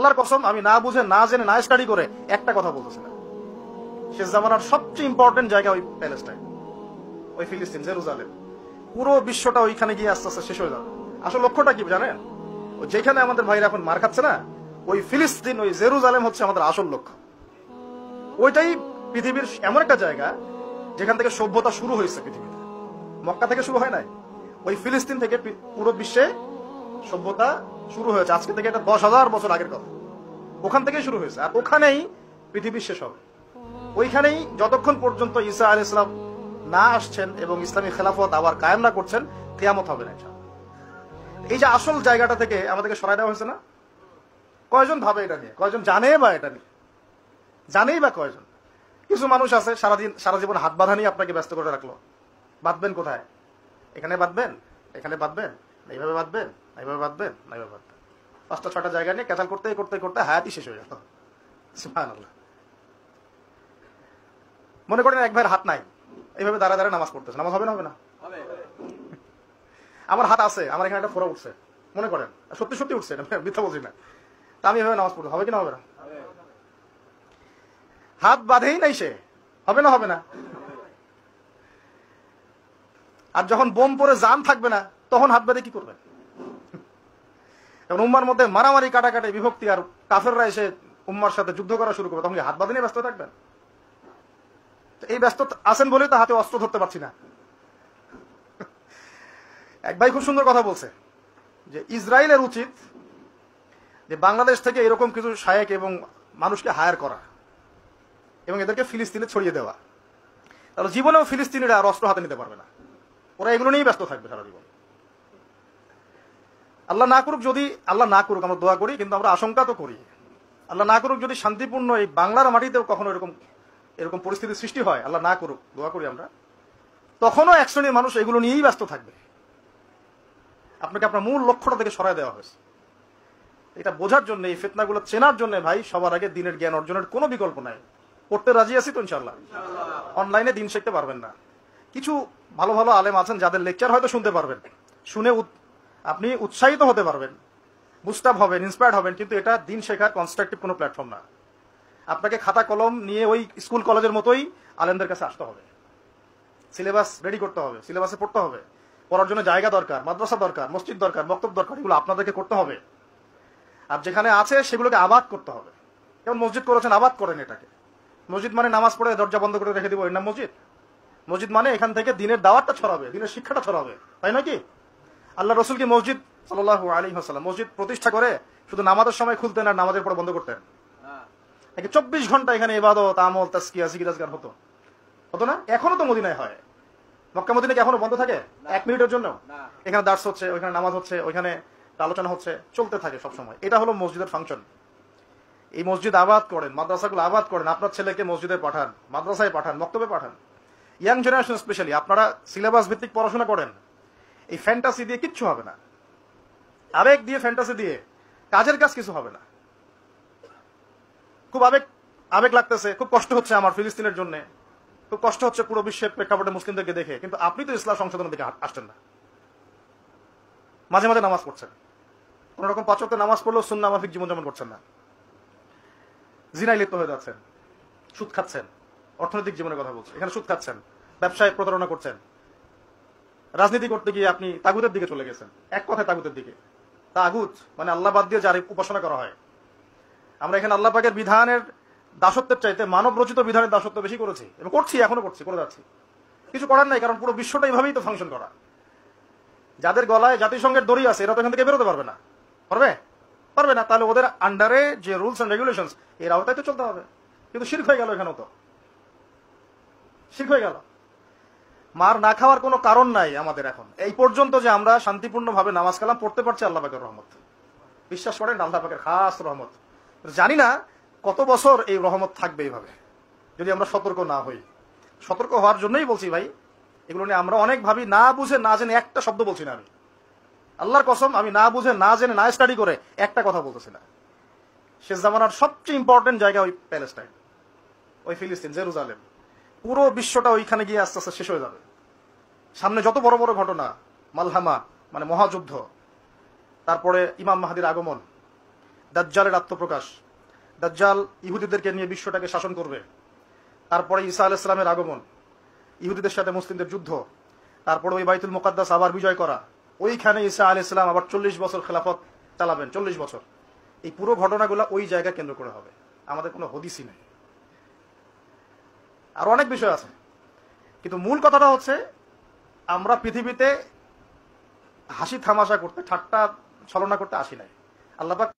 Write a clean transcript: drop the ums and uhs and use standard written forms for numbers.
আল্লাহর কসম আমি না বুঝে না জেনে না স্টাডি করে একটা কথা বলতেছি না। শেষ জামানার সবচেয়ে ইম্পর্টেন্ট জায়গা ওই প্যালেস্টাইন, ওই ফিলিস্তিন, জেরুজালেম। পুরো বিশ্বটা ওইখানে গিয়ে আস্তে আস্তে শেষ হয়ে যাবে। আসলে লক্ষ্যটা কি জানেন? যেখানে আমাদের ভাইরা এখন মার খাচ্ছে না, ওই ফিলিস্তিন, ওই জেরুজালেম হচ্ছে আমাদের আসল লক্ষ্য। ওইটাই পৃথিবীর এমন একটা জায়গা যেখান থেকে সভ্যতা শুরু হয়েছে পৃথিবীতে। মক্কা থেকে শুরু হয় নাই, ওই ফিলিস্তিন থেকে পুরো বিশ্বে সভ্যতা শুরু হয়েছে। আজকে থেকে এটা 10,000 বছর আগের কথা, ওখান থেকেই শুরু হয়েছে। আর ওখানেই পৃথিবীর শেষ হবে। ওইখানেই যতক্ষণ পর্যন্ত ঈসা আলাইহিস সালাম না আসছেন এবং ইসলামী খেলাফত আবার কায়েম না করছেন, কিয়ামত হবে না। এই যে আসল জায়গাটা থেকে আমাদেরকে সরাই দেওয়া হয়েছে না, কয়জন ভাবে এটা নিয়ে? কয়জন জানে বা এটা নিয়ে? জানেই বা কয়জন? কিছু মানুষ আছে সারা জীবন হাত বাঁধা নিয়ে আপনাকে ব্যস্ত করে রাখলো। বাঁধবেন কোথায়? এখানে বাঁধবেন, এখানে বাঁধবেন, এইভাবে বাঁধবেন, এইভাবে বাঁধবেন, এইভাবে বাঁধবেন। 5টা 6টা জায়গা নিয়ে ক্যাচাল করতে করতে করতে হায়াতই শেষ হয়ে গেল। সুবহানাল্লাহ। মনে করেন এক ভাইয়ের হাত নাই, এইভাবে দাঁড়া দাঁড়া নামাজ পড়তেছে, নামাজ হবে না? হবে না? আমার হাত আছে, আমার এখানে একটা ফোড়া উঠছে, মনে করেন সত্যি সত্যি উঠছে, মিথ্যা বলছি না, তা আমি এভাবে নামাজ পড়তে হবে কিনা? হবে না? হাত বাঁধেই নাই সে, হবে না? হবে না? আর যখন বোম পরে জান থাকবে না, তখন হাত বাঁধে কি করবে? উম্মার মধ্যে মারামারি, কাটাকাটি, বিভক্তি, আর কাফেররা এসে উম্মার সাথে যুদ্ধ করা শুরু করবে, তখন কি হাত বাঁধে নিয়ে ব্যস্ত থাকবেন? এই ব্যস্ত আছেন বলেই তো হাতে অস্ত্র ধরতে পারছি না। এক ভাই খুব সুন্দর কথা বলছে যে ইসরায়েলের উচিত যে বাংলাদেশ থেকে এরকম কিছু শায়েক এবং মানুষকে হায়ার করা এবং এদেরকে ফিলিস্তিনে ছড়িয়ে দেওয়া, তাহলে জীবনেও ফিলিস্তিনিরা আর অস্ত্র হাতে নিতে পারবে না। ওরা এগুলো নিয়েই ব্যস্ত থাকবে সারা জীবন। আল্লাহ না করুক, যদি আল্লাহ না করুক, আমরা দোয়া করি, কিন্তু আমরা আশঙ্কা তো করি, আল্লাহ না করুক যদি শান্তিপূর্ণ এই বাংলার মাটিতেও কখনো এরকম পরিস্থিতির সৃষ্টি হয়, আল্লাহ না করুক, দোয়া করি আমরা, তখনও এক শ্রেণীর মানুষ এগুলো নিয়েই ব্যস্ত থাকবে। আপনাকে আপনার মূল লক্ষ্যটা থেকে সরাই দেওয়া হয়েছে। এটা বোঝার জন্য, এই ফিতনাগুলো চেনার জন্য ভাই সবার আগে দিনের জ্ঞান অর্জনের কোনো বিকল্প নাই। পড়তে রাজি আছি তো ইনশাআল্লাহ। অনলাইনে দিন শিখতে পারবেন না, কিছু ভালো ভালো আলেম আছেন যাদের লেকচার হয়তো শুনতে পারবেন, শুনে আপনি উৎসাহিত হতে পারবেন, বুস্টাপ হবেন, ইন্সপায়ার্ড হবেন, কিন্তু এটা দিন শেখার কনস্ট্রাকটিভ কোনো প্ল্যাটফর্ম না। আপনাকে খাতা কলম নিয়ে ওই স্কুল কলেজের মতোই আলেমদের কাছে আসতে হবে, সিলেবাস রেডি করতে হবে, সিলেবাসে পড়তে হবে, পড়ার জন্য জায়গা দরকার, মাদ্রাসা দরকার, মসজিদ দরকার, বক্তব্য দরকার, এগুলো আপনাদেরকে করতে হবে। আর যেখানে আছে সেগুলোকে আবাদ করতে হবে। যেমন মসজিদ করেছেন, আবাদ করেন এটাকে। মসজিদ মানে নামাজ পড়ে দরজা বন্ধ করে রেখে দিব, এর নাম মসজিদ? মসজিদ মানে এখান থেকে দিনের দাওয়াতটা ছড়াবে, দিনের শিক্ষাটা ছড়াবে, তাই নাকি? আল্লাহ রসুল কি মসজিদ সাল্লাল্লাহু আলাইহি ওয়াসাল্লাম মসজিদ প্রতিষ্ঠা করে শুধু নামাজের সময় খুলতেন আর নামাজের পর বন্ধ করতেন? 24 ঘন্টা এখানে ইবাদত, আমল, তাজকিয়া, জিকির আজকার হতো না? এখনো তো মদিনায় হয়। মক্কা মদিনা কি এখনো বন্ধ থাকে 1 মিনিটের জন্য? এখানে দার্স হচ্ছে, ওইখানে নামাজ হচ্ছে, ওইখানে আলোচনা হচ্ছে, চলতে থাকে সব সময়। এটা হলো মসজিদের ফাংশন। এই মসজিদ আবাদ করেন, মাদ্রাসাগুলো আবাদ করেন, আপনার ছেলেকে মসজিদে পাঠান, মাদ্রাসায় পাঠান, মক্তবে পাঠান। ইয়াং জেনারেশন স্পেশালি আপনারা সিলেবাস ভিত্তিক পড়াশোনা করেন। এই ফ্যান্টাসি দিয়ে কিচ্ছু হবে না, আবেগ দিয়ে, ফ্যান্টাসি দিয়ে কাজের কাজ কিছু হবে না। খুব আবেগ লাগতেছে, খুব কষ্ট হচ্ছে আমার ফিলিস্তিনের জন্য, খুব কষ্ট হচ্ছে পুরো বিশ্বের প্রেক্ষাপটে মুসলিমদেরকে দেখে, কিন্তু আপনি তো ইসলাম সংশোধনের দিকে আসছেন না। মাঝে মাঝে নামাজ পড়ছেন, কোন রকম 5 ওয়াক্ত নামাজ পড়লেও সুন্নাহ মাফিক জীবনযাপন করছেন না, জিনায় লিপ্ত হয়ে যাচ্ছেন, সুদ খাচ্ছেন, অর্থনৈতিক জীবনের কথা বলছেন, এখানে সুদ খাচ্ছেন, ব্যবসায় প্রতারণা করছেন, রাজনীতি করতে গিয়ে আপনি তাগুতের দিকে চলে গেছেন। এক কথায় তাগুতের দিকে। তাগুত মানে আল্লাহ বাদ দিয়ে যার উপাসনা করা হয়। আমরা এখানে আল্লাহ পাকের বিধানের দাসত্বের চাইতে মানব রচিত বিধানের দাসত্ব বেশি করেছি এবং করছি, এখনো করছি, করে যাচ্ছি। কিছু করার নাই, কারণ পুরো বিশ্বটা এইভাবেই তো ফাংশন করা। যাদের গলায় জাতিসংঘের দড়ি আছে এরা তো এখান থেকে বেরোতে পারবে না। পারবে না, তাহলে ওদের আন্ডারে যে রুলস এন্ড রেগুলেশনস এর আওতায় তো চলতে হবে। কিন্তু শিরক হয়ে গেল, এখানেও তো শিরক হয়ে গেল। মার না খাওয়ার কোনো কারণ নাই আমাদের এখন এই পর্যন্ত যে আমরা শান্তিপূর্ণভাবে নামাজ কালাম পড়তে পারছি আল্লাহ পাকের রহমত। বিশ্বাস করেন, আল্লাহ পাকের খাস রহমত। জানি না কত বছর এই রহমত থাকবে এইভাবে যদি আমরা সতর্ক না হই। সতর্ক হওয়ার জন্যই বলছি ভাই, এগুলো নিয়ে আমরা অনেক ভাবি, না বুঝে না জেনে একটা শব্দ বলছি না। আমি আল্লাহর কসম আমি না বুঝে না জেনে না স্টাডি করে একটা কথা বলতেছি না। শেষ জামানার সবচেয়ে ইম্পর্টেন্ট জায়গা ওই প্যালেস্টাইন, ওই ফিলিস্তিন, জেরুজালেম। পুরো বিশ্বটা ওইখানে গিয়ে আস্তে আস্তে শেষ হয়ে যাবে। সামনে যত বড় বড় ঘটনা, মালহামা মানে মহাযুদ্ধ, তারপরে ইমাম মাহদির আগমন, দাজ্জালের আত্মপ্রকাশ, দাজ্জাল ইহুদিদেরকে নিয়ে বিশ্বটাকে শাসন করবে, তারপরে ঈসা আলাইহিস সালামের আগমন, ইহুদিদের সাথে মুসলিমদের যুদ্ধ, তারপরে ওই বাইতুল মুকাদ্দাস আবার বিজয় করা, ওইখানে ঈসা আলাইহিস সালাম আবার 40 বছর খেলাফত চালাবেন, 40 বছর। এই পুরো ঘটনাগুলো ওই জায়গা কেন্দ্র করে হবে, আমাদের কোনো হদিসই নেই। আর অনেক বিষয় আছে, কিন্তু মূল কথাটা হচ্ছে আমরা পৃথিবীতে হাসি থামাশা করতে, ঠাট্টা ছলনা করতে আসি নাই। আল্লাহ পাক